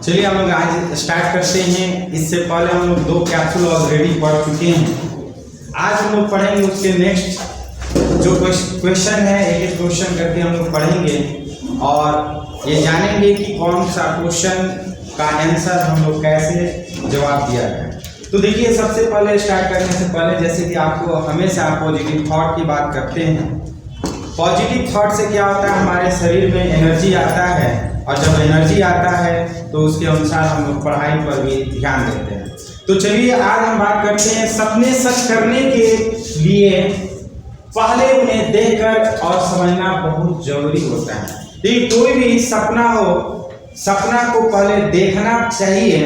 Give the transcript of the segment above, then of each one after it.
चलिए हम लोग आज स्टार्ट करते हैं। इससे पहले हम लोग 2 कैप्सूल ऑलरेडी पढ़ चुके हैं। आज हम लोग पढ़ेंगे उसके नेक्स्ट जो क्वेश्चन है, एक क्वेश्चन करके हम लोग पढ़ेंगे और ये जानेंगे कि कौन सा क्वेश्चन का आंसर हम लोग कैसे जवाब दिया है। तो देखिए, सबसे पहले स्टार्ट करने से पहले जैसे कि आपको हमेशा पॉजिटिव थॉट की बात करते हैं। पॉजिटिव थॉट से क्या होता है, हमारे शरीर में एनर्जी आता है और जब एनर्जी आता है तो उसके अनुसार हम लोग पढ़ाई पर भी ध्यान देते हैं। तो चलिए आज हम बात करते हैं सपने सच करने के लिए पहले उन्हें देखकर और समझना बहुत जरूरी होता है। कोई भी सपना हो, सपना को पहले देखना चाहिए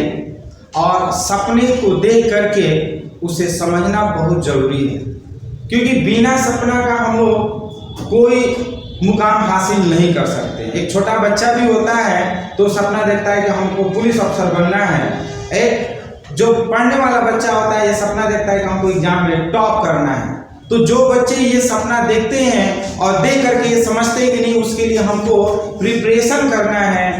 और सपने को देख करके उसे समझना बहुत जरूरी है, क्योंकि बिना सपना का हम लोग कोई मुकाम हासिल नहीं कर सकते। एक छोटा बच्चा भी होता है तो सपना देखता है कि हमको पुलिस अफसर बनना है। एक जो पढ़ने वाला बच्चा होता है ये सपना देखता है कि हमको एग्जाम में टॉप करना है। तो जो बच्चे ये सपना देखते हैं और देख करके ये समझते हैं कि नहीं उसके लिए हमको प्रिपरेशन करना है,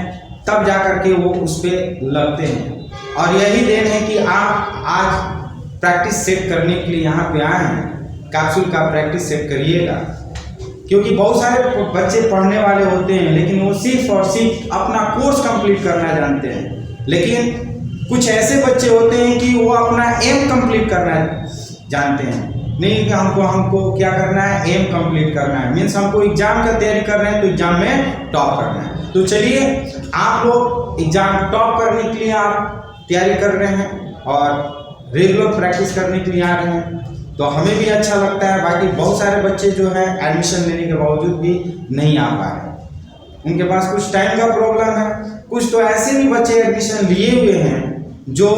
तब जा करके वो उस पर लगते हैं। और यही देन है कि आप आज प्रैक्टिस सेट करने के लिए यहाँ पे आए हैं। कैप्सूल का प्रैक्टिस सेट करिएगा, क्योंकि बहुत सारे बच्चे पढ़ने वाले होते हैं लेकिन वो सिर्फ और सिर्फ अपना कोर्स कंप्लीट करना जानते हैं। लेकिन कुछ ऐसे बच्चे होते हैं कि वो अपना एम कंप्लीट करना जानते हैं। नहीं कि हमको क्या करना है, एम कंप्लीट करना है, मीन्स हमको एग्जाम का तैयारी कर रहे हैं तो एग्जाम में टॉप करना है। तो चलिए, आप लोग एग्जाम टॉप करने के लिए आप तैयारी कर रहे हैं और रेगुलर प्रैक्टिस करने के लिए आ रहे हैं, तो हमें भी अच्छा लगता है। बाकी बहुत सारे बच्चे जो हैं एडमिशन लेने के बावजूद भी नहीं आ पा रहे, उनके पास कुछ टाइम का प्रॉब्लम है। कुछ तो ऐसे भी बच्चे एडमिशन लिए हुए हैं जो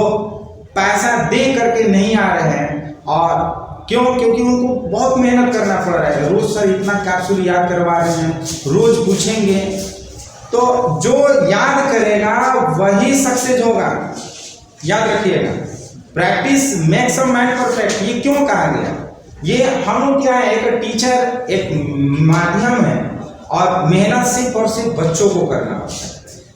पैसा दे करके नहीं आ रहे हैं। और क्यों? क्योंकि उनको बहुत मेहनत करना पड़ रहा है। रोज सर इतना कैप्सूल याद करवा रहे हैं, रोज पूछेंगे, तो जो याद करेगा वही सक्सेस होगा। याद रखिएगा, practice makes a man perfect. ये क्यों कहा गया? ये हम लोग क्या है, एक टीचर एक माध्यम है और मेहनत सिर्फ और सिर्फ बच्चों को करना होता है।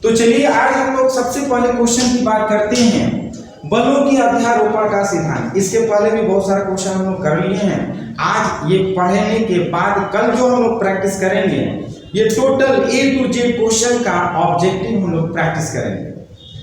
तो चलिए आज हम लोग सबसे पहले क्वेश्चन की बात करते हैं, बलों की अध्यारोपण का सिद्धांत। इसके पहले भी बहुत सारे क्वेश्चन हम लोग कर लिए हैं। आज ये पढ़ने के बाद कल जो हम लोग प्रैक्टिस करेंगे, ये total A to Z question का ऑब्जेक्टिव हम लोग प्रैक्टिस करेंगे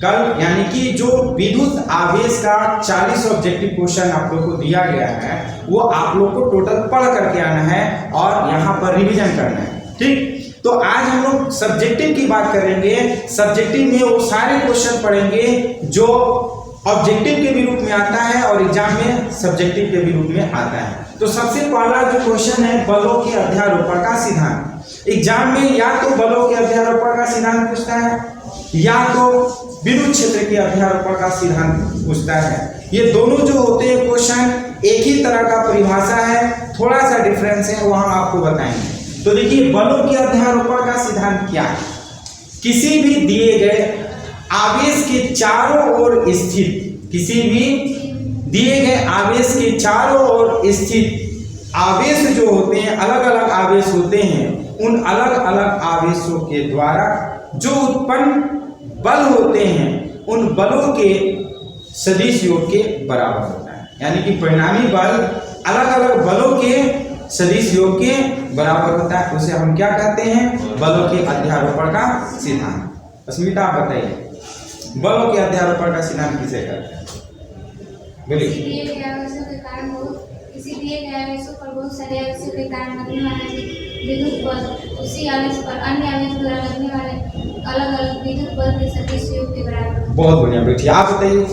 कल। यानी कि जो विद्युत आवेश का 40 ऑब्जेक्टिव क्वेश्चन आप लोग को दिया गया है वो आप लोग को टोटल पढ़ करके आना है और यहाँ पर रिवीजन करना है। ठीक, तो आज हम लोग सब्जेक्टिव की बात करेंगे। सब्जेक्टिव में वो सारे क्वेश्चन पढ़ेंगे जो ऑब्जेक्टिव के भी रूप में आता है और एग्जाम में सब्जेक्टिव के भी रूप में आता है। तो सबसे पहला जो क्वेश्चन है, बलों के अध्यारोपण का सिद्धांत। एग्जाम में या तो बलों के अध्यारोपण का सिद्धांत पूछता है या तो विद्युत क्षेत्र के अध्यारोपण का सिद्धांत पूछता है। ये दोनों जो होते हैं क्वेश्चन एक ही तरह का परिभाषा है, थोड़ा सा डिफरेंस है, वो हम आपको बताएंगे। तो देखिए, बलों के अध्यारोपण का सिद्धांत क्या है? किसी भी दिए गए आवेश के चारों ओर स्थित, किसी भी दिए गए आवेश के चारों ओर स्थित आवेश जो होते हैं, अलग अलग आवेश होते हैं, उन अलग अलग आवेशों के द्वारा जो उत्पन्न बल होते हैं उन बलों के सदिश योग के बराबर होता है। यानी कि परिणामी बल अलग अलग बलों के सदिश योग के बराबर होता है। उसे हम क्या कहते हैं? बलों के अध्यारोपण का सिद्धांत। अस्मिता आप बताइए, बलों के अध्यारोपण का सिद्धांत किसे कहते हैं? बोलिए। किसी दिए गए आवेशों पर बहुत सारे आवेशों के कारण लगने वाला विद्युत बल उसी आवेश पर अन्य आवेश द्वारा लगने वाले अलग अलग विद्युत बल के सदिश योग के बराबर। बहुत बढ़िया बेटी, आप बताइए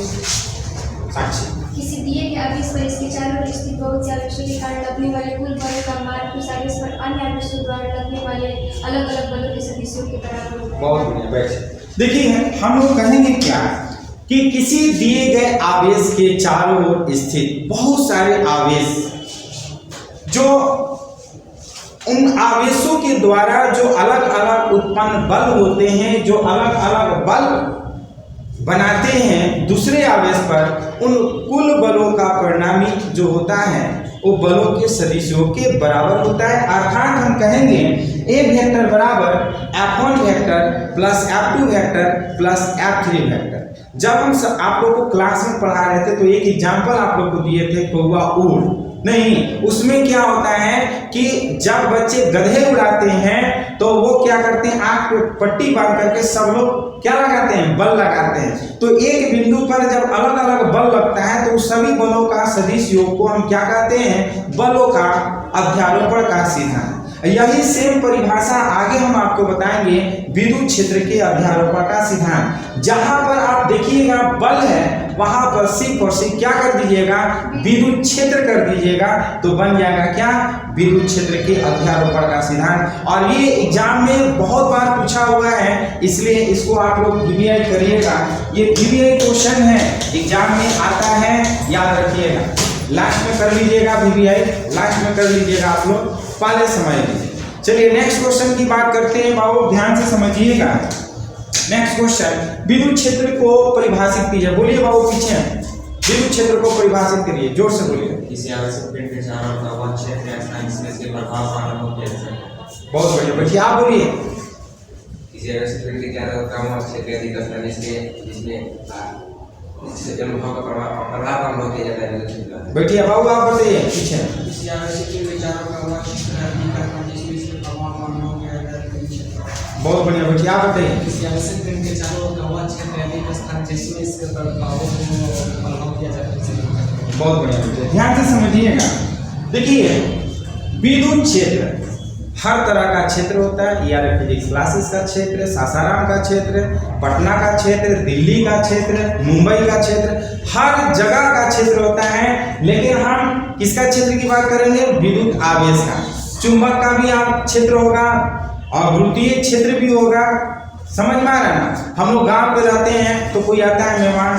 साक्षी। किसी दिए गए आवेश पर इसके चारों ओर स्थित बहुत से आवेशों के कारण लगने वाले कुल बल का मान उस आवेश पर अन्य आवेशों द्वारा लगने वाले अलग अलग बलों के सदिश योग के बराबर। बहुत बढ़िया बैठ। देखिए, हम लोग कहेंगे क्या कि किसी दिए गए आवेश के चारों ओर स्थित बहुत सारे आवेश, जो उन आवेशों के द्वारा जो अलग अलग उत्पन्न बल होते हैं, जो अलग अलग बल बनाते हैं दूसरे आवेश पर, उन कुल बलों का परिणामी जो होता है वो बलों के सदिश योग के बराबर होता है। अर्थात हम कहेंगे ए वेक्टर बराबर F1 vector plus F2 vector plus F3 vector. जब हम आप लोग को क्लास में पढ़ा रहे थे तो एक एग्जाम्पल आप लोग को दिए थे कौवा उड़ नहीं, उसमें क्या होता है कि जब बच्चे गधे उड़ाते हैं तो वो क्या करते हैं, आंख पे पट्टी बांध करके सब लोग क्या लगाते हैं, बल लगाते हैं। तो एक बिंदु पर जब अलग अलग बल लगता है तो उस सभी बलों का सदिश योग को हम क्या कहते हैं, बलों का अध्यारोपण का सिद्धांत। यही सेम परिभाषा आगे हम आपको बताएंगे विद्युत क्षेत्र के अध्यारोपण का सिद्धांत। जहां पर आप देखिएगा बल है वहां पर सिर्फ और सिर्फ क्या कर दीजिएगा, विद्युत क्षेत्र कर दीजिएगा, तो बन जाएगा क्या, विद्युत क्षेत्र के अध्यारोपण का सिद्धांत। और ये एग्जाम में बहुत बार पूछा हुआ है, इसलिए इसको आप लोग वीवीआई करिएगा। ये वीवीआई क्वेश्चन है, एग्जाम में आता है, याद रखिएगा। लास्ट में कर लीजिएगा वीवीआई, लास्ट में कर लीजिएगा आप लोग, पहले समझ लीजिए। चलिए नेक्स्ट क्वेश्चन की बात करते हैं बाबू, ध्यान से समझिएगा। नेक्स्ट क्वेश्चन, विद्युत क्षेत्र को परिभाषित कीजिए। बोलिए बाबू पीछे, विद्युत क्षेत्र को परिभाषित करिए, जोर से बोलिए। किसी आवश्यक पिंड के चारों ओर का वह क्षेत्र या स्थान जिसमें इसके प्रभाव का अनुभव किया जा सके। बहुत बढ़िया, बच्चे आप बोलिए। किसी आवश्यक पिंड के चारों ओर का वह क्षेत्र अधिक स्थान जिससे अनुभव का प्रभाव का अनुभव किया जाता है। बैठिए बाबू, आप बताइए पीछे। किसी आवश्यक पिंड के चारों ओर का वह क्षेत्र अधिक स्थान जिसमें इसके प्रभाव का अनुभव किया जाता है। बहुत बढ़िया, बैठिए आप बताइए। किसी आवश्यक पिंड के चारों ओर का वह क्षेत्र अधिक स्थान जिसमें इसके प्रभाव का अनुभव किया जाता है। बहुत बढ़िया बच्चे, ध्यान से समझिएगा। देखिए विद्युत क्षेत्र हर तरह का क्षेत्र होता है, या फिजिक्स क्लासेस का क्षेत्र, सासाराम का क्षेत्र, पटना का क्षेत्र, दिल्ली का क्षेत्र, मुंबई का क्षेत्र, हर जगह का क्षेत्र होता है। लेकिन हम किसका क्षेत्र की बात करेंगे, विद्युत आवेश का। चुंबक का भी आप क्षेत्र होगा और वृत्तीय क्षेत्र भी होगा, समझ में आ रहा है ना। हम लोग गांव पे रहते हैं तो कोई आता है मेहमान,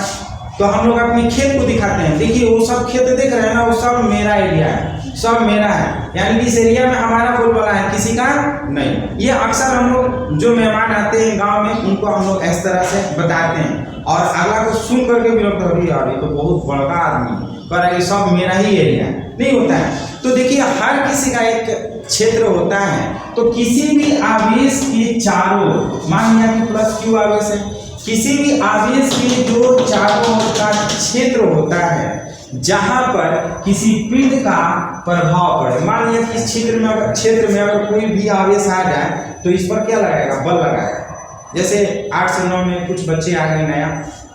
तो हम लोग अपने खेत को दिखाते हैं, देखिए वो सब खेत देख रहे हैं ना, वो सब मेरा एरिया है, सब मेरा है, यानी कि इस एरिया में हमारा बोलबाला है, किसी का नहीं। ये अक्सर हम लोग जो मेहमान आते हैं गांव में उनको हम लोग इस तरह से बताते हैं, और अगला को सुन करके भी लगता है यार ये तो बहुत बड़का आदमी पर ये सब मेरा ही एरिया है, नहीं होता है। तो देखिए हर किसी का एक क्षेत्र होता है। तो किसी भी आवेश के चारों, मान लिया कि प्लस क्यू आवेश है, किसी भी आवेश के जो चारों ओर का क्षेत्र होता है जहां पर किसी पिंड का प्रभाव पड़े, मान लिया कि इस क्षेत्र में अगर कोई भी आवेश आ जाए तो इस पर क्या लगाएगा, बल लगाएगा। जैसे 8 से 9 में कुछ बच्चे आ गए नया,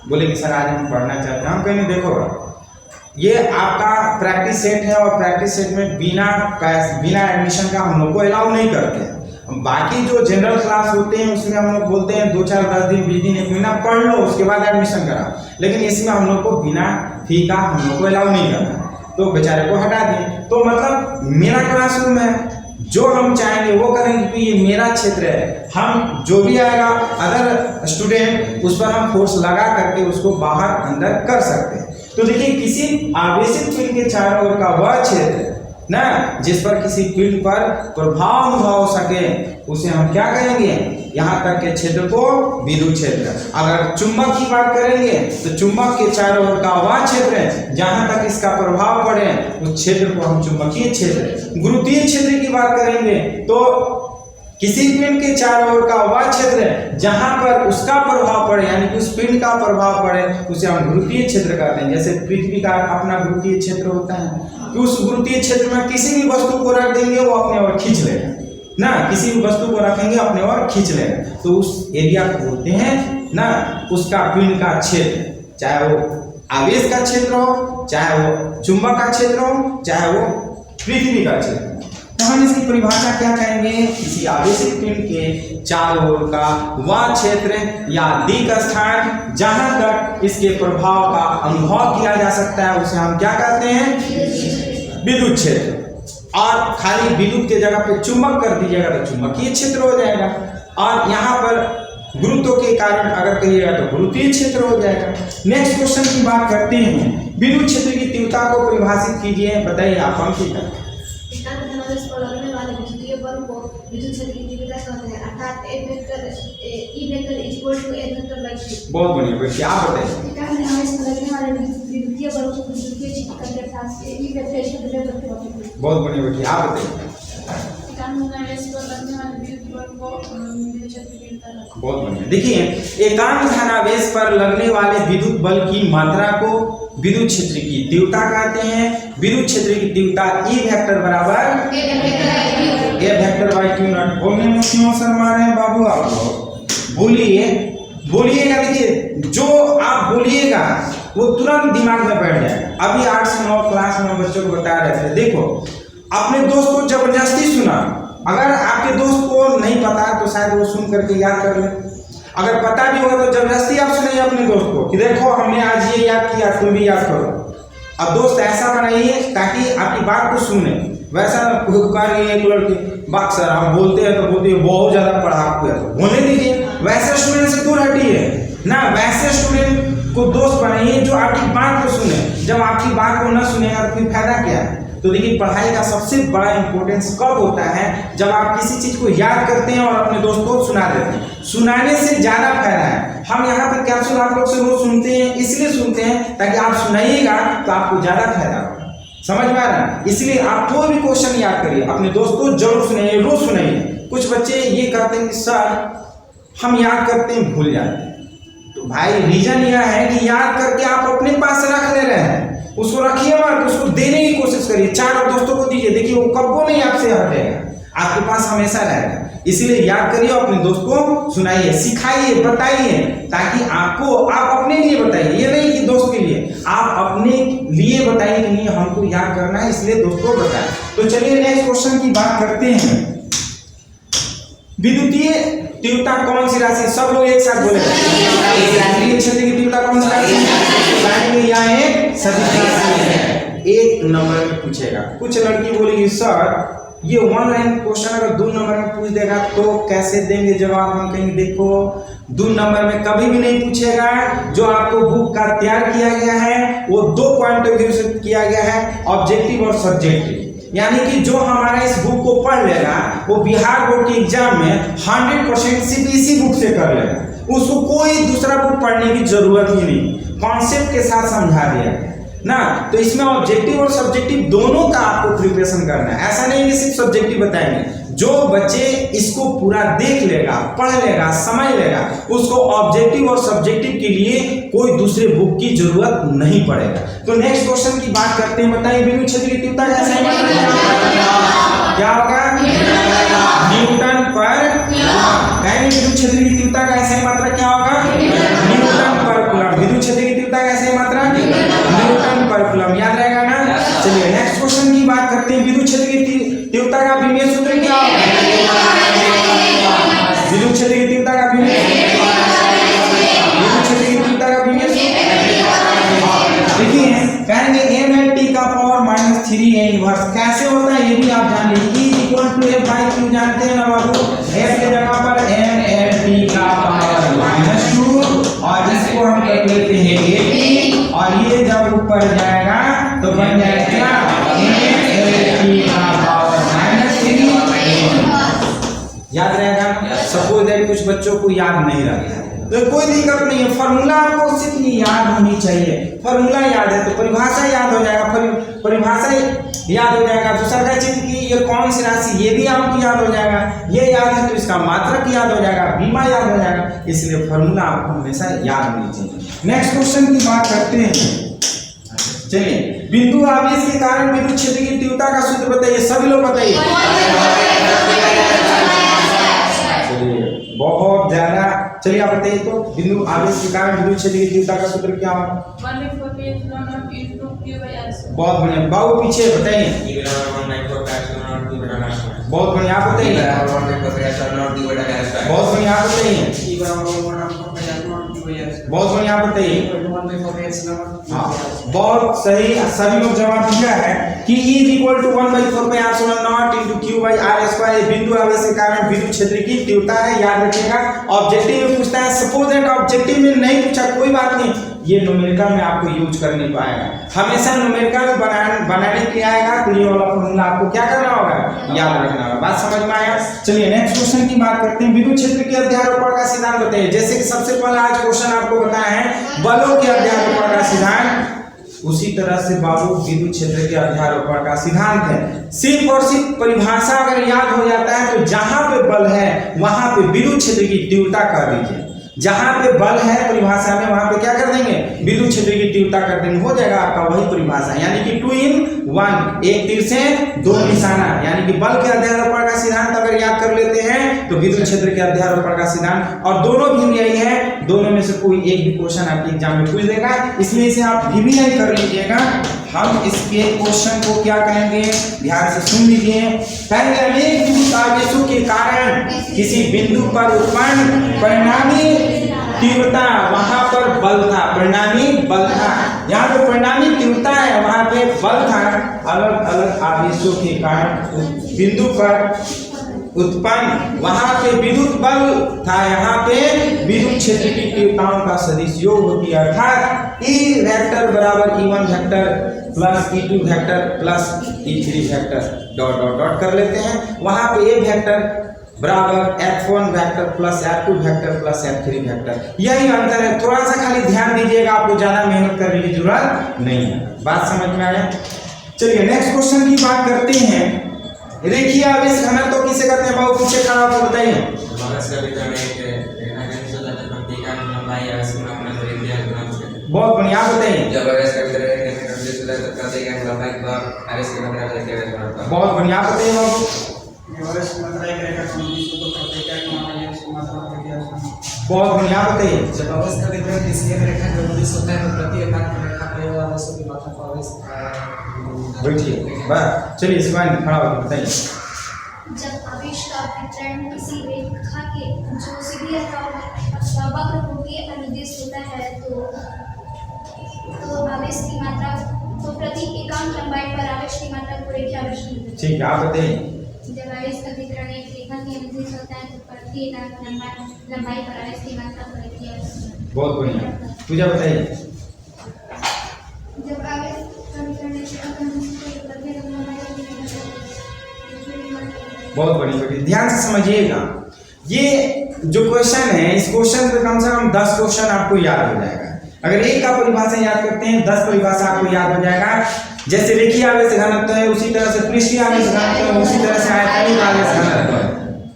बोले कि सर आज हम पढ़ना चाहते हैं। हम कहेंगे देखो ये आपका प्रैक्टिस सेट है और प्रैक्टिस सेट में बिना एडमिशन का हम लोग को अलाउ नहीं करते हैं। बाकी जो जनरल क्लास होते हैं उसमें हम लोग बोलते हैं 2 4 10 दिन 20 दिन 1 महीना पढ़ लो उसके बाद एडमिशन करा, लेकिन इसमें हम लोग को बिना फी का हम लोग को अलाउ नहीं करना, तो बेचारे को हटा दें। तो मतलब मेरा क्लासरूम है, जो हम चाहेंगे वो करेंगे कि ये मेरा क्षेत्र है। हम जो भी आएगा अदर स्टूडेंट उस पर हम फोर्स लगा करके उसको बाहर अंदर कर सकते हैं। तो देखिए किसी आवेशित पिंड के चारों ओर का वह क्षेत्र ना जिस पर किसी पिंड पर प्रभाव अनुभव हो सके उसे हम क्या कहेंगे, यहाँ तक के क्षेत्र को विद्युत क्षेत्र। अगर चुंबक की बात करेंगे तो चुंबक के चारों ओर का वह क्षेत्र जहां तक इसका प्रभाव पड़े उस क्षेत्र को हम चुंबकीय क्षेत्र। गुरुत्वीय क्षेत्र की बात करेंगे तो किसी पिंड के चारों ओर का वह क्षेत्र जहां पर उसका प्रभाव पड़े, यानी कि उस पिंड का प्रभाव पड़े, उसे हम गुरुत्वीय क्षेत्र कहते हैं। जैसे पृथ्वी का अपना गुरुत्वीय क्षेत्र होता है, कि उस गुरुत्वीय क्षेत्र में किसी भी वस्तु को रख देंगे वो अपने ओर खींच लेगा ना, किसी भी वस्तु को रखेंगे अपने ओर खींच लेगा। तो उस एरिया को बोलते हैं ना उसका पिंड का क्षेत्र, चाहे वो आवेश का क्षेत्र हो, चाहे वो चुंबक का क्षेत्र हो, चाहे वो पृथ्वी का क्षेत्र। तो हम इसकी परिभाषा क्या कहेंगे, किसी आवेशित पिंड के चारों ओर का वह क्षेत्र या दिक स्थान जहां तक इसके प्रभाव का अनुभव किया जा सकता है उसे हम क्या कहते हैं, विद्युत क्षेत्र। और खाली विद्युत के जगह पे चुंबक कर दीजिएगा तो चुंबकीय क्षेत्र हो जाएगा, और यहाँ पर गुरुत्व के कारण अगर कहिएगा तो गुरुत्वीय क्षेत्र हो जाएगा। नेक्स्ट क्वेश्चन की बात करते हैं, विद्युत क्षेत्र की तीव्रता को परिभाषित कीजिए, बताइए आप अंकिता। विद्युतीय बल को विद्युत क्षेत्र की तीव्रता कहते हैं, अर्थात E vector equal to A vector by 3। बहुत बढ़िया, क्या बताइए। विद्युतीय बल को विद्युतीय क्षेत्र का अर्थात E vector equal to A vector by 3। बहुत बढ़िया, आप बताइए। लगने वाले बहुत बढ़िया। देखिए एकांक धनावेश पर लगने वाले विद्युत बल की मात्रा को विद्युत क्षेत्र की तीव्रता कहते हैं। विद्युत क्षेत्र की तीव्रता E वेक्टर बराबर A vector by Q not. बोलने में क्यों शर्मा रहे हैं बाबू आप लोग? बोलिएगा। देखिए जो आप बोलिएगा वो तुरंत दिमाग में बैठ जाएगा। अभी 8 से 9 क्लास में बच्चों को बता रहे थे, देखो अपने दोस्त को जबरदस्ती सुना। अगर आपके दोस्त को नहीं पता तो शायद वो सुन करके याद कर ले। अगर पता भी होगा तो जबरदस्ती आप सुनाइए अपने दोस्त को कि देखो हमने आज ये याद किया, तुम भी याद करो। अब दोस्त ऐसा बनाइए ताकि आपकी बात को सुने। वैसा एक लड़के बात सर हम बोलते हैं तो बोलते हैं बहुत ज्यादा पढ़ाकू है, बोलने दीजिए। वैसे स्टूडेंट से दूर हटिए ना, वैसे स्टूडेंट को दोस्त बनाइए जो आपकी बात को सुने। जब आपकी बात को न सुनेगा तो फिर फायदा क्या है? तो देखिए पढ़ाई का सबसे बड़ा इंपॉर्टेंस कब होता है? जब आप किसी चीज को याद करते हैं और अपने दोस्त को सुना देते हैं। सुनाने से ज्यादा फायदा है। हम यहाँ पर कैप्सूल आप लोग से रोज सुनते हैं, इसलिए सुनते हैं ताकि आप सुनाइएगा तो आपको ज्यादा फायदा होगा। समझ में आ रहा है? इसलिए आप कोई भी क्वेश्चन याद करिए, अपने दोस्त को जरूर सुनाइए, रोज सुनाइए। कुछ बच्चे ये कहते हैं कि सर हम याद करते हैं भूल जाते हैं। तो भाई रीजन यह है कि याद करके आप अपने पास रख ले रहे हैं, उसको रखिए मत, उसको देने की कोशिश करिए। 4 दोस्तों को दीजिए, देखिए वो कब्बो नहीं आपसे हटेगा, आपके पास हमेशा रहेगा। इसलिए याद करिए, अपने दोस्त को सुनाइए, सिखाइए, बताइए, ताकि आपको आप अपने लिए बताइए, ये नहीं कि दोस्त के लिए, आप अपने लिए बताइए कि नहीं हमको याद करना है इसलिए दोस्त को बताएं। तो चलिए नेक्स्ट क्वेश्चन की बात करते हैं। विद्युतीय तीव्रता कौन सी राशि? सब लोग एक साथ बोले। इलेक्ट्रिक क्षेत्र की तीव्रता कौन सी राशि है? या एक सदिश राशि है। 1 नंबर में पूछेगा। कुछ लड़की बोलेगी सर ये 1 लाइन क्वेश्चन अगर 2 नंबर में पूछ देगा तो कैसे देंगे जवाब? हम कहेंगे देखो 2 नंबर में कभी भी नहीं पूछेगा। जो आपको बुक का तैयार किया गया है वो 2 पॉइंट ऑफ व्यू से किया गया है, ऑब्जेक्टिव और सब्जेक्टिव। यानी कि जो हमारा इस बुक को पढ़ लेगा वो बिहार बोर्ड के एग्जाम में 100% सिर्फ इसी बुक से कर लेगा। उसको कोई दूसरा बुक पढ़ने की जरूरत ही नहीं, कॉन्सेप्ट के साथ समझा दिया ना। तो इसमें ऑब्जेक्टिव और सब्जेक्टिव दोनों का आपको प्रिपरेशन करना है। ऐसा नहीं कि सिर्फ सब्जेक्टिव बताएंगे। जो बच्चे इसको पूरा देख लेगा, पढ़ लेगा, समझ लेगा, उसको ऑब्जेक्टिव और सब्जेक्टिव के लिए कोई दूसरे बुक की जरूरत नहीं पड़ेगा। तो नेक्स्ट क्वेश्चन की बात करते हैं। बताइए विद्युत क्षेत्र की तीव्रता कैसे क्या होगा? न्यूटन पर कूलम। विद्युत क्षेत्र की तीव्रता का ऐसा मात्रा क्या होगा? न्यूटन पर कूलम। विद्युत क्षेत्र की तीव्रता का ऐसा मात्रा न्यूटन पर कूलम। याद रहेगा ना? चलिए नेक्स्ट क्वेश्चन की बात करते हैं। विद्युत क्षेत्र की तीव्रता का विमेय सूत्र क्या होगा? विद्युत क्षेत्र की तीव्रता का विमेय देखिए कहेंगे m है t का पावर -3 a इनवर्स। कैसे होता है ये भी आप जान लीजिए। E equal to f by q जानते हैं ना बाबू? f के जगह पर m l t का पावर -2 और इसको हम कर लेते हैं a और ये जब ऊपर जाएगा तो बन जाएगा क्या? m l t का पावर -3 याद रहेगा? सपोज दैट कुछ बच्चों को याद नहीं रहता तो कोई दिक्कत नहीं है। फॉर्मूला आपको सिर्फ याद होनी चाहिए। फॉर्मूला याद है तो परिभाषा याद हो जाएगा, परिभाषा याद हो जाएगा। दूसरा चीज की ये कौन सी राशि ये भी आपको याद हो जाएगा। ये याद है तो इसका मात्रक याद हो जाएगा, बीमा याद हो जाएगा। इसलिए फॉर्मूला आपको हमेशा याद होनी चाहिए। नेक्स्ट क्वेश्चन की बात करते हैं। चलिए बिंदु आवेश के कारण विद्युत क्षेत्र की तीव्रता का सूत्र बताइए। सभी लोग बताइए। बहुत ज्यादा। चलिए आप बताइए तो बिंदु आवेश के कारण विद्युत क्षेत्र की तीव्रता का सूत्र क्या होगा? बहुत बढ़िया। बाबू पीछे बताइए। बहुत बढ़िया आप बताइए। बहुत बढ़िया आप बताइए। बहुत बढ़िया आप बताइए। हाँ बहुत सही। सभी लोग जवाब दिया है कि E equal to 1/4πr0 × Q/r²। बिंदु आवेश के कारण विद्युत क्षेत्र की तीव्रता है। याद रखिएगा। ऑब्जेक्टिव में पूछता है। सपोज दैट ऑब्जेक्टिव में नहीं पूछा कोई बात नहीं, ये न्यूमेरिकल में आपको यूज करने को आएगा। हमेशा न्यूमेरिकल बनाने के लिए आएगा तो ये वाला फॉर्मूला आपको क्या करना होगा? याद रखना होगा। बात समझ में आया? चलिए नेक्स्ट क्वेश्चन की बात करते हैं। विद्युत क्षेत्र के अध्यारोपण का सिद्धांत बताइए। जैसे कि सबसे पहला आज क्वेश्चन आपको बताया है बलों के अध्यारोपण का सिद्धांत। उसी तरह से बाबू विद्युत क्षेत्र के अध्यारोपण का सिद्धांत है। सिर्फ और सिर्फ परिभाषा अगर याद हो जाता है तो जहां पे बल है वहां पे विद्युत क्षेत्र की तीव्रता कर दीजिए। जहां पे बल है परिभाषा में वहां पे क्या कर देंगे, विद्युत क्षेत्र की तीव्रता कर देंगे, हो जाएगा आपका वही परिभाषा, यानी कि 2 in 1, एक तीर से 2 निशाना। यानी कि बल के अध्यारोपण का सिद्धांत अगर याद कर लेते हैं तो विद्युत क्षेत्र के अध्यारोपण का सिद्धांत, और दोनों भी यही है, दोनों में से कोई एक भी क्वेश्चन आपके एग्जाम में पूछ देगा, इसलिए इसे आप भी यही कर लीजिएगा। हम इसके क्वेश्चन को क्या कहेंगे, ध्यान से सुन लीजिए। कहेंगे अनेक विद्युत आवेशों के कारण किसी बिंदु पर उत्पन्न परिणामी तीव्रता, वहां पर बल था, परिणामी बल था, यहाँ पे परिणामी तीव्रता है, वहां पे बल था। अलग अलग आवेशों के कारण बिंदु पर उत्पन्न, वहां पे विद्युत बल था, यहाँ पे विद्युत क्षेत्र की तीव्रताओं का सदिश योग होती है, अर्थात E वेक्टर बराबर E1 vector plus E2 vector plus E3 vector dot dot dot कर लेते हैं। वहां पे A वेक्टर बराबर F1 vector plus F2 vector plus F3 vector, यही अंतर है। थोड़ा सा खाली ध्यान दीजिएगा, आपको ज्यादा मेहनत करने की जरूरत नहीं है। बात समझ में आया? चलिए नेक्स्ट क्वेश्चन की बात करते हैं। रेखीय आवेश घनत्व किसे कहते हैं? बहुत पीछे खड़ा होकर बताइए। बहुत बढ़िया, आप बताइए। बहुत बढ़िया, आप बताइए बाबू। बहुत बढ़िया, बताइए। जब आवेश का वितरण किसी एक रेखा के अनुदिश होता है तो प्रति एकांक रेखा पर आवेशों की मात्रा को आवेश बैठिए, बस चलिए इस बार खड़ा होकर बताइए। जब आवेश का वितरण किसी रेखा के जो सीधी रेखा अथवा वक्र के अनुदिश होता है तो आवेश की मात्रा तो प्रति एकांक लंबाई पर आवेश की मात्रा को रेखीय आवेश कहते हैं। ठीक है, आप बताइए। जब आवेश का वितरण एक रेखा के अनुदिश होता है तो प्रति एकांक लंबाई पर आवेश की मात्रा को रेखीय आवेश कहते हैं। बहुत बढ़िया, पूजा बताइए। जब आवेश का वितरण एक रेखा के अनुदिश होता है तो प्रति एकांक लंबाई पर बहुत बढ़िया बेटी, ध्यान से समझिएगा। ये जो क्वेश्चन है, इस क्वेश्चन पे कम से कम 10 क्वेश्चन आपको याद हो जाएगा। अगर एक का परिभाषा याद करते हैं 10 परिभाषा आपको याद हो जाएगा। जैसे रेखीय आवेश घनत्व है उसी तरह से पृष्ठीय आवेश घनत्व है, उसी तरह से आयतनिक आवेश घनत्व है।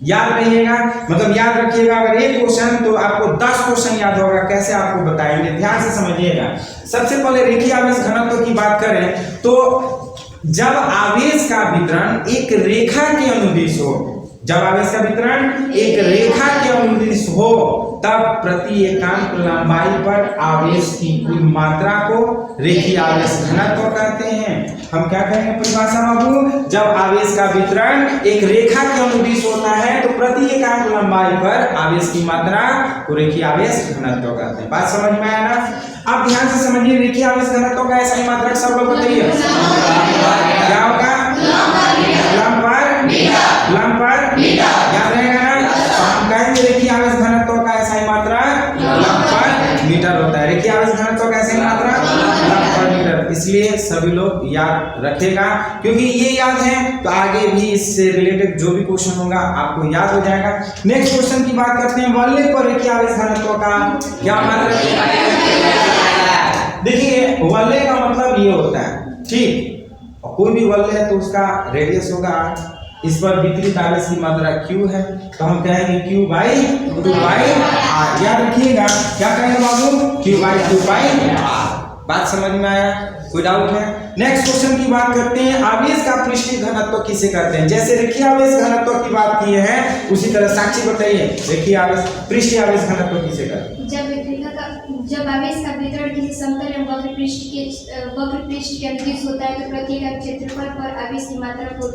याद रहिएगा, मतलब याद रखिएगा। अगर एक क्वेश्चन तो आपको 10 क्वेश्चन याद होगा, कैसे आपको बताएंगे, ध्यान से समझिएगा। सबसे पहले रेखीय आवेश घनत्व की बात करें तो जब आवेश का वितरण एक रेखा के अनुदिश हो, जब आवेश का वितरण एक रेखा के अनुदिश हो तब प्रति एकांक लंबाई पर आवेश की कुल मात्रा को रेखीय आवेश घनत्व कहते हैं। हम क्या कहेंगे परिभाषा बाबू? जब आवेश का वितरण एक रेखा के अनुदिश होता है तो प्रति एकांक लंबाई पर आवेश की मात्रा को रेखीय आवेश घनत्व कहते हैं। बात समझ में आया ना? आप ध्यान से समझिए। रेखीय आवेश घनत्व का ऐसा ही मात्रक सब लोग बताइए क्या होगा? लंब पर याद रहेगा ना? तो हम कहेंगे रेखीय आवेश घनत्व का ऐसा ही मात्रा लंब पर मीटर होता है। रेखीय आवेश घनत्व का ऐसा ही मात्रा लंब पर मीटर, इसलिए सभी लोग याद रखेगा, क्योंकि ये याद है तो आगे भी इससे रिलेटेड जो भी क्वेश्चन होगा आपको याद हो जाएगा। नेक्स्ट क्वेश्चन की बात करते हैं। वलय पर रेखीय आवेश घनत्व का क्या मात्रा? देखिए वलय का मतलब ये होता है, ठीक, कोई भी वलय है तो उसका रेडियस होगा, इस पर वितरित आवेश की मात्रा Q है तो हम कहेंगे Q/2/r। याद रखिएगा, क्या कहेंगे बाबू? Q/2/r। बात समझ में आया? कोई डाउट है? नेक्स्ट क्वेश्चन की बात करते हैं। आवेश का पृष्ठीय घनत्व किसे कहते हैं? जैसे रेखीय आवेश घनत्व की बात की है उसी तरह साक्षी बताइए रेखीय आवेश पृष्ठीय आवेश घनत्व किसे कहते हैं? जब आवेश का वितरण किसी समतल एवं वक्र पृष्ठ के अनुदिश होता है तो प्रति एकांक क्षेत्रफल पर आवेश की मात्रा को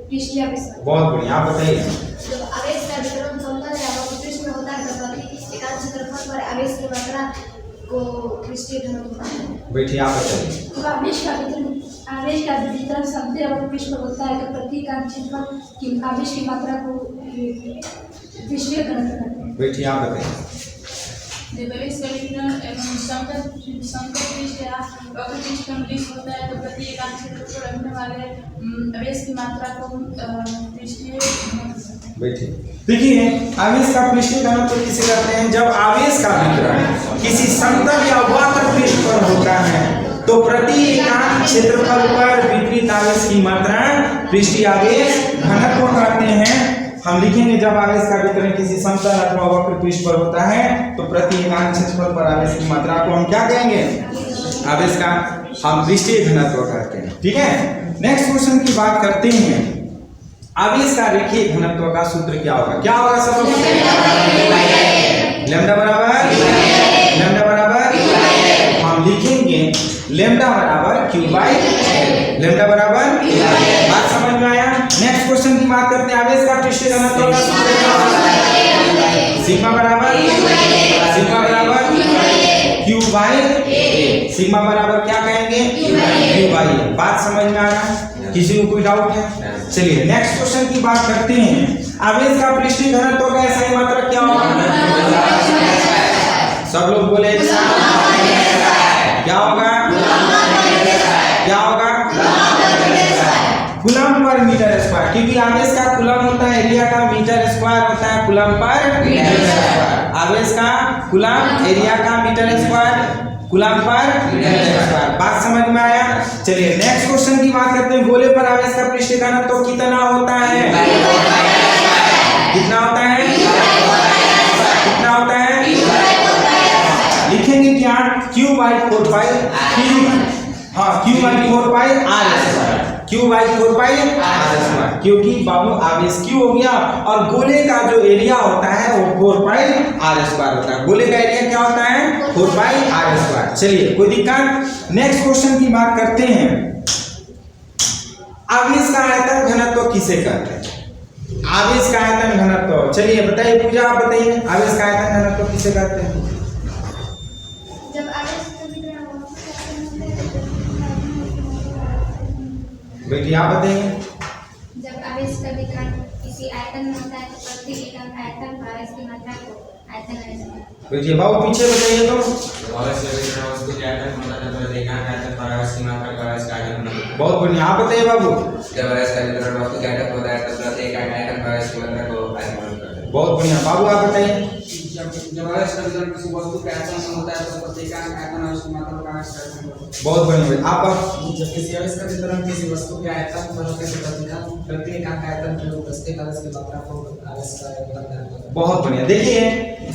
पृष्ठीय आवेश। बहुत बढ़िया, आप बताइए। जब आवेश का वितरण समतल या वक्र पृष्ठ में होता है तो प्रति एकांक क्षेत्रफल पर आवेश की मात्रा को पृष्ठीय घनत्व। बैठिए, आप बताइए। जब आवेश का वितरण समतल एवं पृष्ठ में होता है तो प्रति एकांक क्षेत्रफल की आवेश की मात्रा को पृष्ठीय घनत्व। बैठिए, आप बताइए। जब आवेश का वितरण एवं समतल पृष्ठ या वक्र पृष्ठ के अनुदिश होता है तो प्रति एकांक क्षेत्रफल पर रहने वाले आवेश की मात्रा को पृष्ठीय घनत्व। बैठिए, देखिए आवेश का पृष्ठीय घनत्व किसे कहते हैं? जब आवेश का वितरण किसी समतल या वक्र पृष्ठ पर होता है तो प्रति एकांक क्षेत्रफल पर विपरीत आवेश की मात्रा पृष्ठीय आवेश घनत्व कहते हैं। हम लिखेंगे जब आवेश का वितरण किसी समतल अथवा वक्र पृष्ठ पर होता है तो प्रति एकांक क्षेत्रफल पर आवेश की मात्रा को हम क्या कहेंगे? आवेश का हम पृष्ठीय घनत्व कहते हैं। ठीक है, नेक्स्ट क्वेश्चन की बात करते हैं। आवेश का रेखीय घनत्व का सूत्र क्या होगा? क्या होगा सब लोग? लैम्डा बराबर हम लिखेंगे लैम्डा बराबर क्यू बाई एल। लैम्डा बराबर बात समझ में आया? नेक्स्ट क्वेश्चन की बात करते हैं। आवेश का पृष्ठीय घनत्व का सूत्र क्या होगा? सिग्मा बराबर क्यू बाई ए। सिग्मा बराबर क्या कहेंगे? क्यू बाई ए। बात समझ में आ रहा है? किसी को कोई डाउट है? चलिए नेक्स्ट क्वेश्चन की बात करते हैं। आवेश का पृष्ठीय घनत्व का SI मात्रक क्या होगा? सब लोग बोले क्या होगा? कूलम पर मीटर स्क्वायर, क्योंकि आवेश का कूलम होता है, एरिया का मीटर स्क्वायर होता है कूलम पर मीटर स्क्वायर। आवेश का कूलम, एरिया का मीटर स्क्वायर, कूलम पर मीटर स्क्वायर। बात समझ में आया? चलिए नेक्स्ट क्वेश्चन की बात करते हैं। गोले पर आवेश का पृष्ठीय घनत्व कितना होता है? कितना होता है? कितना होता है? लिखेंगे क्या? Q by 4 pi Q by 4 pi R square. Q by 4 pi R square, क्योंकि बाबू आवेश Q हो गया और गोले का जो एरिया होता है वो 4 पाई R स्क्वायर होता है। गोले का एरिया क्या होता है? 4 पाई R स्क्वायर। चलिए कोई दिक्कत? नेक्स्ट क्वेश्चन की बात करते हैं। आवेश का आयतन घनत्व किसे कहते हैं? आवेश का आयतन घनत्व, चलिए बताइए पूजा, आप बताइए आवेश का आयतन घनत्व किसे कहते हैं? जब आवेश का वितरण बेटी आप बताइए। जब आवेश का वितरण किसी आयतन में होता है तो प्रति एकांक आयतन पर आवेश की मात्रा को आयतन कहते हैं। बेटी बाबू पीछे बताइए तो। आवेश का वितरण वस्तु के आयतन होता है तो एकांक आयतन पर आवेश की मात्रा को आवेश का आयतन होता है। बहुत बढ़िया, आप बताइए बाबू। जब आवेश का वितरण वस्तु के आयतन होता है तो प्रति एकांक आयतन पर आवेश की मात्रा को आयतन होता है। बहुत बढ़िया, बाबू आप बताइए। जब आवेश का वितरण किसी वस्तु के आयतन में होता है तो प्रति एकांक आयतन आवेश की मात्रा का आवेश का आयतन होता है। बहुत बढ़िया, आप जब किसी आवेश का वितरण किसी वस्तु के आयतन पर होता है तो प्रति एकांक आयतन में उपस्थित आवेश की मात्रा को आवेश का आयतन कहते हैं। बहुत बढ़िया। देखिए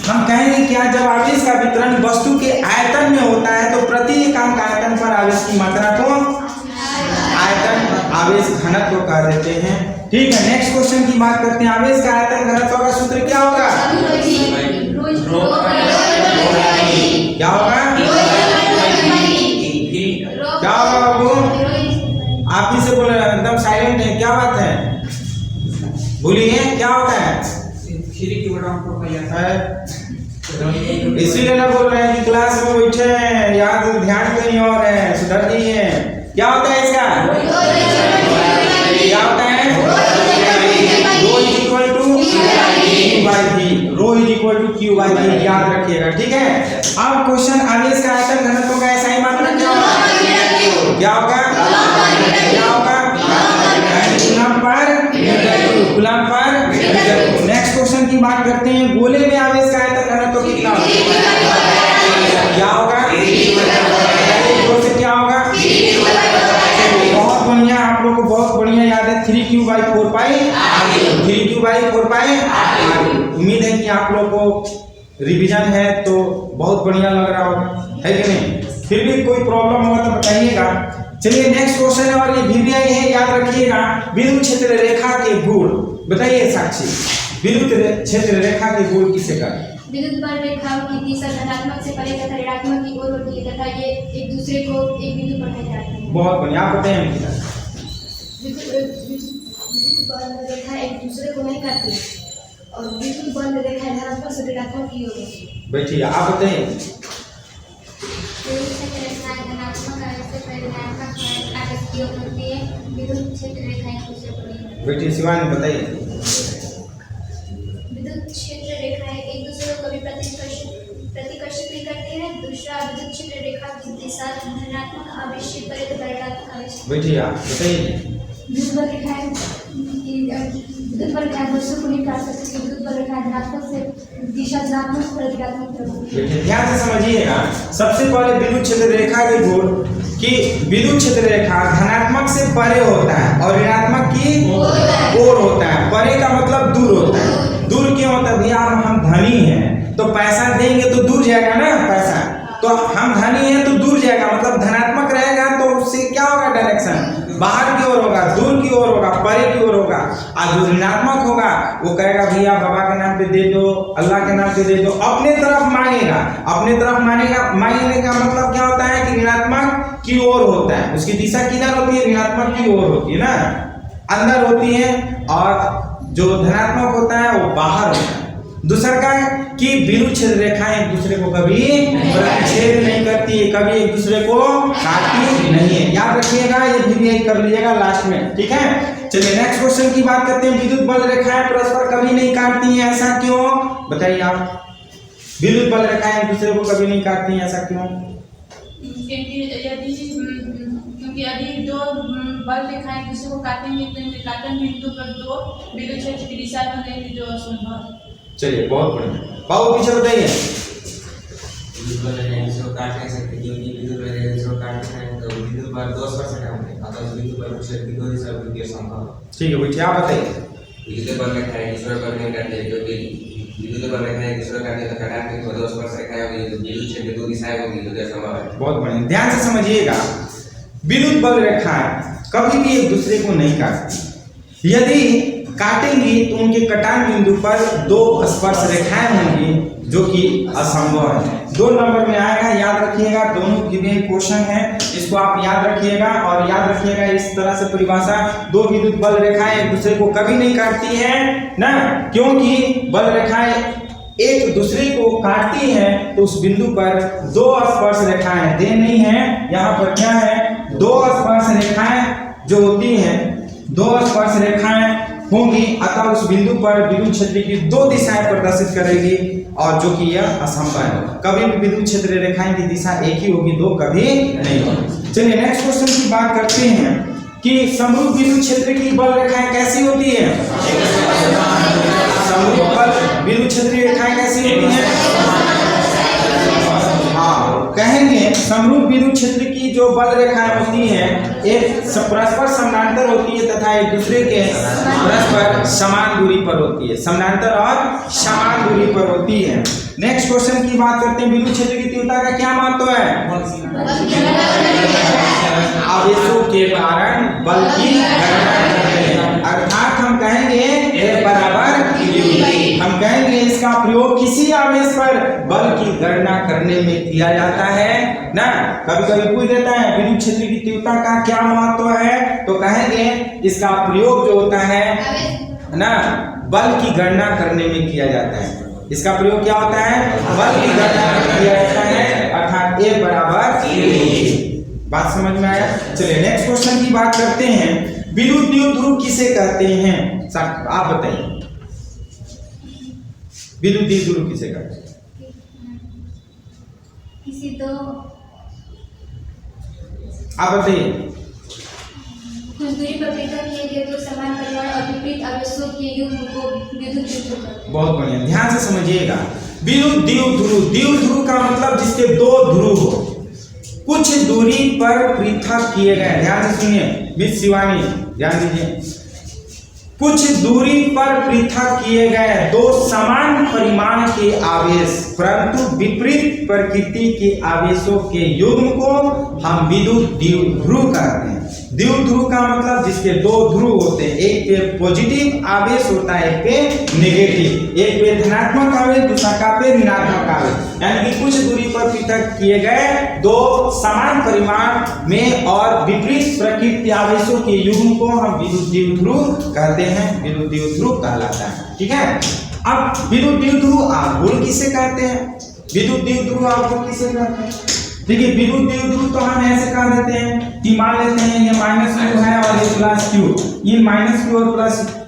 हम कहेंगे क्या, जब आवेश का वितरण वस्तु के आयतन में होता है तो प्रति एकांक आयतन पर आवेश की मात्रा को आयतन आवेश घनत्व कह देते हैं। ठीक है, नेक्स्ट क्वेश्चन की बात करते हैं। आवेश का आयतन घनत्व का सूत्र क्या होगा? क्या होगा? क्या होगा बाबू? आप ही से बोल रहे हैं, एकदम साइलेंट है, क्या बात है? बोलिए क्या होता है? खीरी की बड़ा हमको है इसीलिए ना बोल रहे हैं कि क्लास में बैठे हैं, याद ध्यान कहीं और है, सुधर जाइए। क्या होता है इसका? क्या होता है? Rho is equal to Q by V। Rho is equal to Q by V, याद रखिएगा। ठीक है, अब क्वेश्चन, आवेश का आयतन घनत्व का SI मात्रक क्या होगा? क्या होगा? क्या होगा? कूलम पर नेक्स्ट क्वेश्चन की बात करते हैं। गोले में आवेश का आयतन घनत्व कितना होगा? क्या होगा? क्या होगा? बहुत बढ़िया, आप लोग को बहुत बढ़िया याद है। 3Q by 4 pi 3Q by 4 पाई। उम्मीद है कि आप लोग को रिवीजन है तो बहुत बढ़िया लग रहा होगा, है कि नहीं? फिर भी कोई प्रॉब्लम होगा तो बताइएगा। चलिए नेक्स्ट क्वेश्चन है और ये भी है, याद रखिएगा। विद्युत क्षेत्र रेखा के गुण बताइए साक्षी। विद्युत क्षेत्र रेखा के गुण किसे कहते हैं? विद्युत बल रेखाओं की दिशा धनात्मक से परे तथा ऋणात्मक की ओर होती है तथा ये एक दूसरे को एक बिंदु पर ले जाते हैं। बहुत बढ़िया, आप बताइए अंकिता। विद्युत बल रेखा एक दूसरे को नहीं काटती और विद्युत बल रेखा धनात्मक से ऋणात्मक की ओर होती है। बैठिए, आप बताइए। विद्युत क्षेत्र रेखाएं धनात्मक आवेश से परे ऋणात्मक आवेश की ओर होती है। विद्युत क्षेत्र रेखाएं एक दूसरे को नहीं। बेटी शिवानी बताइए। विद्युत क्षेत्र रेखाएं एक दूसरे को कभी प्रतिकर्षित भी करती है। दूसरा, विद्युत क्षेत्र रेखा की दिशा धनात्मक आवेश से परे तथा ऋणात्मक आवेश। बैठिए, आप बताइए। विद्युत बल रेखाएं वस्तु को नहीं काट सकती। विद्युत बल रेखाएं धनात्मक से दिशा धनात्मक से ऋणात्मक तरफ। ध्यान से समझिएगा। सबसे पहले विद्युत क्षेत्र रेखा के गुण कि विद्युत क्षेत्र रेखा धनात्मक से परे होता है और ऋणात्मक की ओर होता है। परे का मतलब दूर होता है। दूर क्यों होता है भैया? हम धनी हैं तो पैसा देंगे तो दूर जाएगा ना पैसा, तो हम धनी हैं तो दूर जाएगा, मतलब धनात्मक रहेगा तो उससे क्या होगा? डायरेक्शन बाहर की ओर होगा, दूर की ओर होगा, परे की ओर होगा। और जो ऋणात्मक होगा वो कहेगा भैया बाबा के नाम पे दे दो, अल्लाह के नाम पे दे दो, अपने तरफ मांगेगा। अपने तरफ मांगने का मतलब क्या होता है कि ऋणात्मक की ओर होता है, उसकी दिशा किधर होती है? ऋणात्मक की ओर होती है ना, अंदर होती है। और जो धनात्मक होता है वो बाहर होता है। दूसरा का है कि विद्युत क्षेत्र रेखाएं एक दूसरे को कभी प्रतिच्छेद नहीं करती है, कभी एक दूसरे को काटती नहीं है। याद रखिएगा, ये भी कर लीजिएगा लास्ट में, ठीक है। चलिए नेक्स्ट क्वेश्चन की बात करते हैं। विद्युत बल रेखाएं परस्पर कभी नहीं काटती हैं, ऐसा क्यों? बताइए आप। विद्युत बल रेखाएं एक दूसरे को कभी नहीं काटती हैं, ऐसा क्यों? क्योंकि यदि दो बल रेखाएं एक दूसरे को काटेंगे तो इनके काटन बिंदु पर दो विद्युत क्षेत्र की दिशा बनेगी जो असंभव। चलिए बहुत बढ़िया। बाबू पीछे बताइए। विद्युत बल रेखाएं दूसरे को काट नहीं सकती, क्योंकि विद्युत बल रेखाएं दूसरे को काटते हैं तो विद्युत बल 2 होंगे, अतः विद्युत बल से दो दिशा विद्युत संभव। ठीक है भैया, आप बताइए। विद्युत बल रेखाएं दूसरे को नहीं काटते, क्योंकि विद्युत बल रेखाएं दूसरे को काटते तो काटने के 2 स्पर्श रेखाएं होगी, विद्युत क्षेत्र की 2 दिशाएं होगी, तो संभव है। बहुत बढ़िया, ध्यान से समझिएगा। विद्युत बल रेखाएं कभी भी एक दूसरे को नहीं काटती। यदि काटेंगी तो उनके कटान बिंदु पर 2 स्पर्श रेखाएं होंगी, जो कि असंभव है। 2 नंबर में आएगा, याद रखिएगा। दोनों गिवन क्वेश्चन है, इसको आप याद रखिएगा। और याद रखिएगा इस तरह से परिभाषा, 2 विद्युत बल रेखाएं एक दूसरे को कभी नहीं काटती है ना, क्योंकि बल रेखाएं एक दूसरे को काटती हैं तो उस बिंदु पर 2 स्पर्श रेखाएं दे नहीं है। यहाँ पर क्या है? 2 स्पर्श रेखाएं जो होती हैं, 2 स्पर्श रेखाएं होंगी, अतः उस बिंदु पर विद्युत क्षेत्र की 2 दिशाएं प्रदर्शित करेगी, और जो कि यह असंभव है। कभी भी विद्युत क्षेत्र रेखाएं की दिशा एक ही होगी, 2 कभी नहीं होगी। चलिए नेक्स्ट क्वेश्चन की बात करते हैं कि समरूप विद्युत क्षेत्र की बल रेखाएं कैसी होती है? समरूप बल विद्युत क्षेत्र रेखाएं कैसी होती हैं? हाँ, कहेंगे समरूप विद्युत क्षेत्र की जो बल रेखाएं होती हैं एक परस्पर समानांतर होती है तथा एक दूसरे के परस्पर समान दूरी पर होती है। समानांतर और समान दूरी पर होती है। नेक्स्ट क्वेश्चन की बात करते हैं। विद्युत क्षेत्र की तीव्रता का क्या महत्व है? आवेशों के कारण बल की गणना करते हैं, अर्थात हम कहेंगे A बराबर q। हम कहेंगे इसका प्रयोग किसी आवेश पर बल की गणना करने में किया जाता है ना। कभी कभी पूछ देता है विद्युत क्षेत्र की तीव्रता का क्या महत्व है, तो कहेंगे इसका प्रयोग जो होता है ना बल की गणना करने में किया जाता है। इसका प्रयोग क्या होता है? बल की गणना किया जाता है, अर्थात A बराबर q। बात समझ में आया? चलिए नेक्स्ट क्वेश्चन की बात करते हैं। विद्युत द्विध्रुव किसे कहते हैं? आप बताइए, विद्युत द्विध्रुव किसे कहते हैं? किसी दो, आप बताइए। कुछ दूरी पर पृथक किए गए 2 समान परिमाण और विपरीत आवेशों के युग्म को विद्युत द्विध्रुव कहते हैं। बहुत बढ़िया, ध्यान से समझिएगा। विद्युत द्विध्रुव, द्विध्रुव का मतलब जिसके 2 ध्रुव हो, कुछ दूरी पर पृथक किए गए। ध्यान से सुनिए, मिस शिवानी ध्यान दीजिए। कुछ दूरी पर पृथक किए गए 2 समान परिमाण के आवेश परंतु विपरीत प्रकृति के आवेशों के युग्म को हम विद्युत द्विध्रुव कहते हैं। द्विध्रुव का मतलब जिसके 2 ध्रुव होते हैं, एक पे पॉजिटिव आवेश होता है, एक पे नेगेटिव, एक पे धनात्मक आवेश, दूसरा का पे ऋणात्मक आवेश। यानी कि कुछ दूरी पर पृथक किए गए 2 समान परिमाण में और विपरीत प्रकृति आवेशों के युग्म को हम विद्युत द्विध्रुव कहते हैं, विद्युत द्विध्रुव कहलाता है। ठीक है। अब विद्युत द्विध्रुव आघूर्ण किसे कहते हैं? विद्युत द्विध्रुव आघूर्ण किसे कहते हैं? देखिए विद्युत द्विध्रुव तो हम ऐसे कह देते हैं कि मान लेते हैं ये -q है और ये +q, ये -q और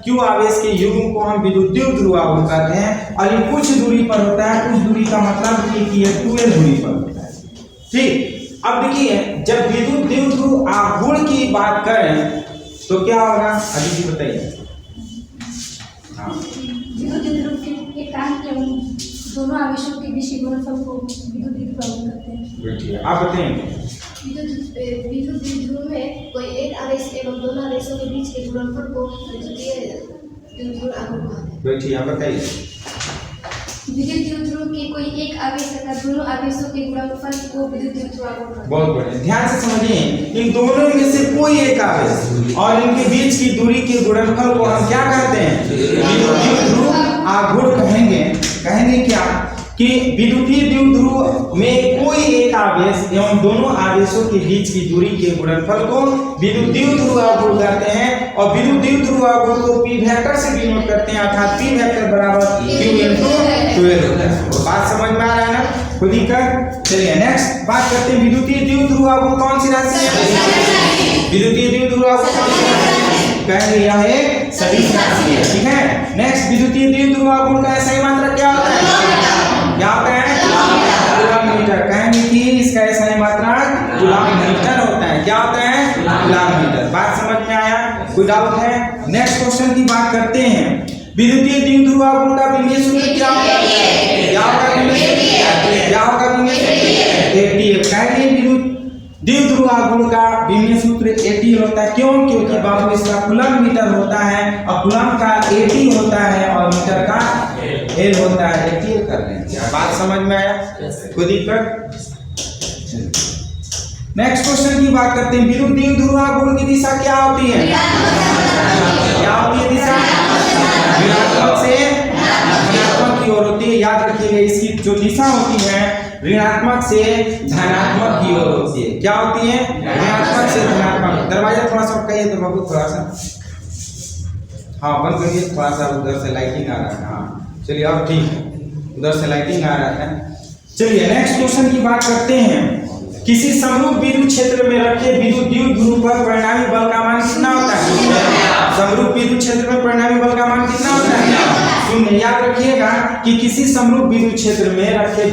+q आवेश के युग्म को हम विद्युत द्विध्रुव आघूर्ण कहते हैं। और ये कुछ दूरी पर होता है, कुछ दूरी का मतलब कि ये 2a दूरी पर होता है। ठीक। अब देखिए जब विद्युत द्विध्रुव आघूर्ण की बात करें तो क्या होगा? अभी जी बताइए। विद्युत द्विध्रुव के कारण दोनों आवेशों के बीच गुणनफल को विद्युत द्विध्रुव कहते हैं। आप बताएंगे। विद्युत द्विध्रुव में कोई एक आवेश एवं दोनों आवेशों के बीच के गुणनफल को विद्युतीय द्विध्रुव आघूर्ण कहते हैं। बैठिए, आप बताइए। विद्युत द्विध्रुव के कोई एक आवेश तथा दोनों आवेशों के गुणनफल को विद्युत द्विध्रुव आघूर्ण कहते हैं। बहुत बढ़िया, ध्यान से समझिए। इन दोनों में से कोई एक आवेश और इनके बीच की दूरी के गुणनफल को हम क्या कहते हैं? विद्युत द्विध्रुव आघूर्ण कहेंगे। कहेंगे क्या कि विद्युतीय द्विध्रुव में कोई एक आवेश एवं दोनों आवेशों के बीच की दूरी के गुणनफल को विद्युत द्विध्रुव आघूर्ण कहते हैं। और विद्युत द्विध्रुव आघूर्ण को पी वेक्टर से डिनोट करते हैं, अर्थात पी वेक्टर बराबर q × 12 होता है। तो बात समझ में आ रहा है ना? खुद ही कर। चलिए नेक्स्ट बात करते हैं, विद्युतीय द्विध्रुव आघूर्ण कौन सी राशि है? विद्युतीय द्विध्रुव आघूर्ण कहेंगे यह एक सदिश राशि है, ठीक है। नेक्स्ट, विद्युतीय द्विध्रुव आघूर्ण का SI मात्रक क्या होता है? क्या होता है? Coulomb metre. कहेंगे कि इसका SI मात्रक कूलम्ब मीटर होता है। क्या होता है? Coulomb metre. बात समझ में आया? कोई डाउट है? नेक्स्ट क्वेश्चन की बात करते हैं, विद्युतीय द्विध्रुव आघूर्ण का विमीय सूत्र क्या होगा? क्या होगा विमीय सूत्र? क्या होगा विमीय सूत्र? ATL। कहेंगे विद्युत द्विध्रुव आघूर्ण का विमीय सूत्र ATL होता है। क्यों? क्योंकि बाबू इसका कूलम्ब मीटर होता है और कूलम्ब का AT होता है और मीटर का L होता है। ATL कर लें। बात समझ में आया? खुद ही कर। नेक्स्ट क्वेश्चन की बात करते हैं, विद्युत द्विध्रुव आघूर्ण की दिशा क्या होती है? क्या होती है दिशा? ऋणात्मक से धनात्मक की ओर होती है। याद रखिएगा, इसकी जो दिशा होती है ऋणात्मक से धनात्मक की ओर होती है। क्या होती है? ऋणात्मक से धनात्मक। दरवाजा थोड़ा सा कहिए तो बाबू, थोड़ा सा हाँ बंद करिए, थोड़ा सा उधर से लाइटिंग आ रहा है। हाँ चलिए अब ठीक है, उधर से लाइटिंग आ रहा है। चलिए नेक्स्ट क्वेश्चन की बात करते हैं, किसी समरूप विद्युत क्षेत्र में रखे विद्युत द्विध्रुव पर परिणामी बल का मान कितना होता है? समरूप विद्युत क्षेत्र में परिणामी बल का मान कितना होता है? शून्य। याद रखिएगा कि किसी समरूप विद्युत क्षेत्र में रखे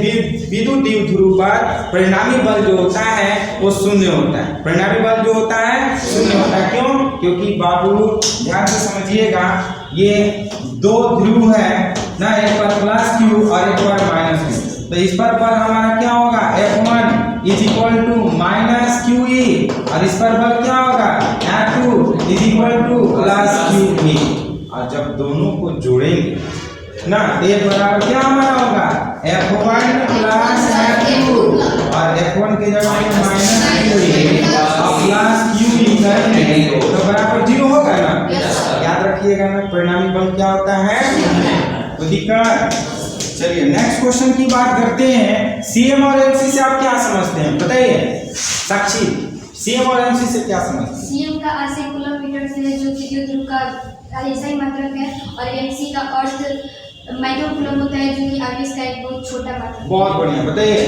विद्युत द्विध्रुव पर परिणामी बल जो होता है वो शून्य होता है। परिणामी बल जो होता है शून्य होता है। क्यों? क्योंकि बाबू ध्यान से समझिएगा, ये दो ध्रुव है ना, एक पर प्लस क्यू और एक पर माइनस क्यू। तो इस पर बल हमारा क्या होगा? F1 is equal to minus Q E, और इस पर बल क्या होगा? F2 is equal to plus Q E. और जब दोनों को जोड़ेंगे ना, ये बराबर क्या हमारा होगा? F1 प्लस F2, और F1 के जगह पे माइनस क्यू ई और प्लस क्यू ई करेंगे तो बराबर 0 होगा ना। याद रखिएगा ना, परिणामी बल क्या होता है? तो दिक्कत। चलिए नेक्स्ट क्वेश्चन की बात करते हैं, सीएम और एमसी से आप क्या समझते हैं? बताइए साक्षी, सीएम और एमसी से क्या समझते हैं? सीएम का आशय कूलम्ब मीटर से है, जो कि द्विध्रुव का SI मात्रक है, और एमसी का अर्थ माइक्रो कूलम्ब होता है, जो कि आवेश का एक बहुत छोटा मात्रक। बहुत बढ़िया, बताइए।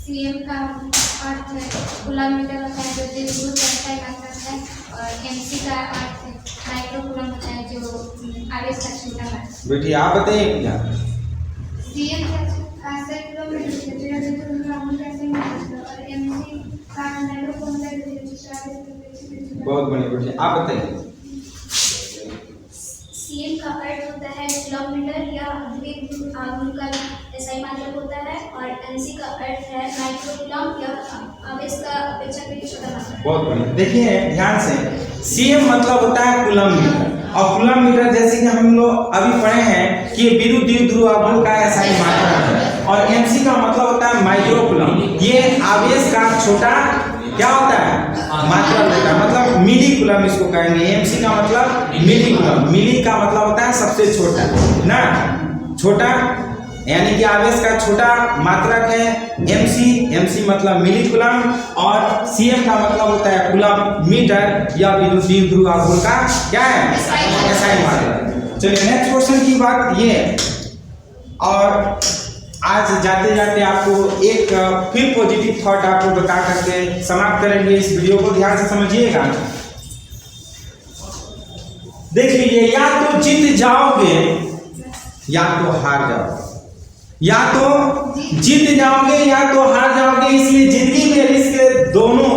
सीएम का अर्थ कूलम्ब मीटर होता है, जो द्विध्रुव का SI मात्रक है, और एमसी का अर्थ माइक्रो कूलम्ब होता है, जो आवेश का छोटा मात्रक। बेटी आप बताइए क्या? सीएम का आशय कूलम्ब मीटर से है, जो द्विध्रुव का SI मात्रक है, और एमसी का माइक्रो कूलम्ब होता है, जो बहुत बढ़िया बेटी आप बताइए। सीएम का अर्थ होता है कूलम्ब मीटर या द्विध्रुव आघूर्ण का SI मात्रक होता है, और एमसी का अर्थ है माइक्रो कूलम्ब या आवेश का अपेक्षाकृत छोटा मात्रक। बहुत बढ़िया, देखिए ध्यान से, सीएम मतलब होता है कूलम्ब मीटर, और कूलम्ब मीटर जैसे कि हम लोग अभी पढ़े हैं कि विद्युत द्विध्रुव आघूर्ण का SI मात्रक है, और एमसी का मतलब होता है माइक्रो कूलम्ब। ये आवेश का छोटा क्या होता है? मात्रक होता है, मतलब मिली कूलम्ब इसको कहेंगे। एमसी का मतलब मिली कूलम्ब, मिली का मतलब होता है सबसे छोटा ना, छोटा यानी कि आवेश का छोटा मात्रक है एमसी मतलब मिली कूलम्ब, और सीएम का मतलब होता है कूलम्ब मीटर या विद्युत द्विध्रुव आघूर्ण का क्या है? SI मात्रक। चलिए नेक्स्ट क्वेश्चन की बात ये, और आज जाते जाते आपको एक फिर पॉजिटिव थॉट आपको बता करके समाप्त करेंगे इस वीडियो को। ध्यान से समझिएगा, देख लीजिए, या तो जीत जाओगे या तो हार जाओगे, या तो जीत जाओगे या तो हार जाओगे। इसलिए जिंदगी में रिस्क, दोनों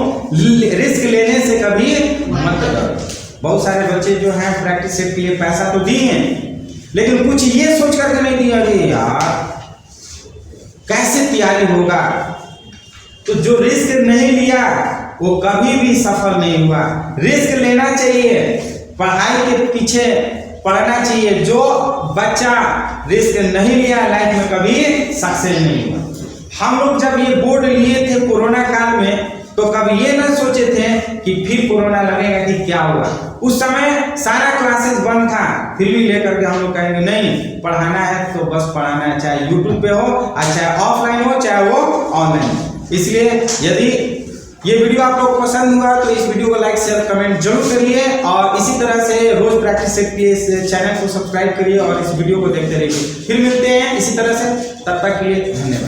रिस्क लेने से कभी मत करो। बहुत सारे बच्चे जो हैं प्रैक्टिस सेट के लिए पैसा तो दिए हैं, लेकिन कुछ ये सोच करके नहीं दिया कि यार कैसे तैयारी होगा, तो जो रिस्क नहीं लिया वो कभी भी सफल नहीं हुआ। रिस्क लेना चाहिए, पढ़ाई के पीछे पढ़ना चाहिए। जो बच्चा रिस्क नहीं लिया लाइफ में कभी सक्सेस नहीं हुआ। हम लोग जब ये बोर्ड लिए थे कोरोना काल में, तो कभी ये ना सोचे थे कि फिर कोरोना लगेगा कि क्या हुआ। उस समय सारा क्लासेस बंद था, फिर भी लेकर के हम लोग कहेंगे नहीं, पढ़ाना है तो बस पढ़ाना है, चाहे यूट्यूब पे हो, चाहे ऑफलाइन हो, चाहे वो ऑनलाइन। इसलिए यदि ये वीडियो आप लोग को पसंद हुआ तो इस वीडियो को लाइक शेयर कमेंट जरूर करिए, और इसी तरह से रोज प्रैक्टिस के लिए इस चैनल को सब्सक्राइब करिए और इस वीडियो को देखते रहिए। फिर मिलते हैं इसी तरह से, तब तक के लिए धन्यवाद।